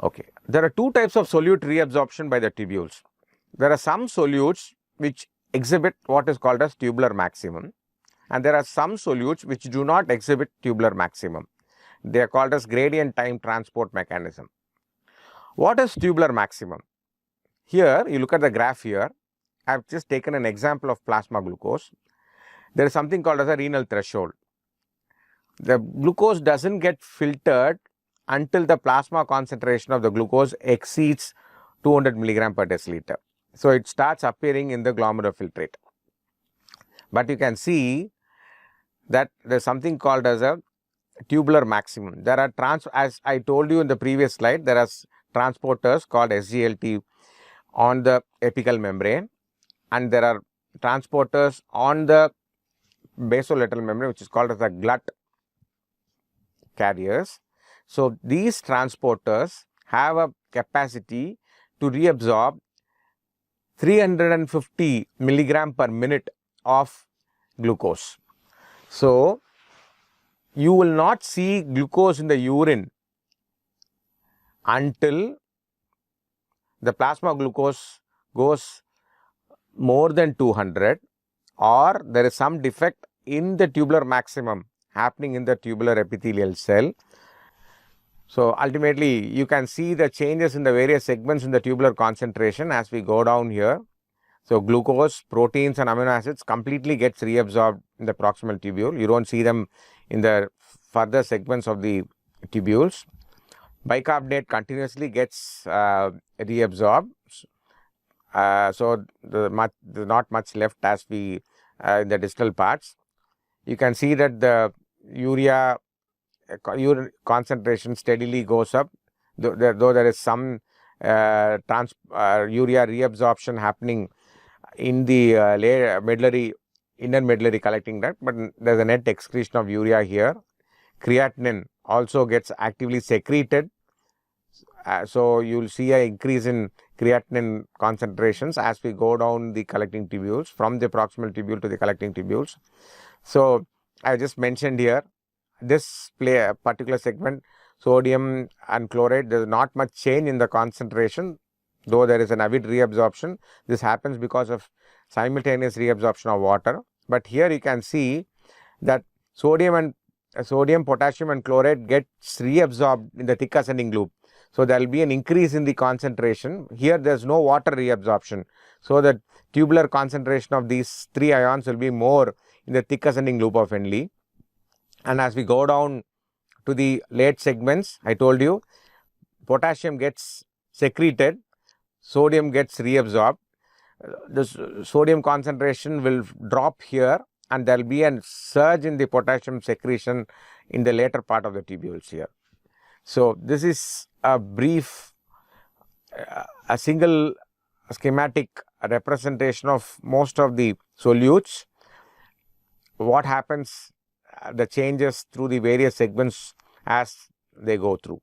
Okay. There are two types of solute reabsorption by the tubules. There are some solutes which exhibit what is called as tubular maximum, and there are some solutes which do not exhibit tubular maximum. They are called as gradient time transport mechanism. What is tubular maximum? Here, you look at the graph here. I have just taken an example of plasma glucose. There is something called as a renal threshold. The glucose doesn't get filtered until the plasma concentration of the glucose exceeds 200 milligram per deciliter. So, it starts appearing in the glomerular filtrate. But you can see that there is something called as a tubular maximum. There are as I told you in the previous slide, there are transporters called SGLT on the apical membrane, and there are transporters on the basolateral membrane, which is called as the glut carriers. So, these transporters have a capacity to reabsorb 350 milligram per minute of glucose. So, you will not see glucose in the urine until the plasma glucose goes more than 200, or there is some defect in the tubular maximum happening in the tubular epithelial cell. So, ultimately you can see the changes in the various segments in the tubular concentration as we go down here. So, glucose, proteins and amino acids completely gets reabsorbed in the proximal tubule. You do not see them in the further segments of the tubules. Bicarbonate continuously gets reabsorbed. So, there's not much left as we in the distal parts. You can see that the urea concentration steadily goes up, though there is some urea reabsorption happening in the inner medullary collecting duct, but there is a net excretion of urea here. Creatinine also gets actively secreted. So, you will see an increase in creatinine concentrations as we go down the collecting tubules from the proximal tubule to the collecting tubules. So, I just mentioned here this particular segment, sodium and chloride, there is not much change in the concentration, though there is an avid reabsorption. This happens because of simultaneous reabsorption of water. But here you can see that sodium, potassium and chloride gets reabsorbed in the thick ascending loop. So, there will be an increase in the concentration. Here there is no water reabsorption. So, the tubular concentration of these three ions will be more in the thick ascending loop of Henle. And as we go down to the late segments, I told you potassium gets secreted, sodium gets reabsorbed. The sodium concentration will drop here, and there will be a surge in the potassium secretion in the later part of the tubules here. So, this is a brief, a single schematic representation of most of the solutes. What happens, the changes through the various segments as they go through.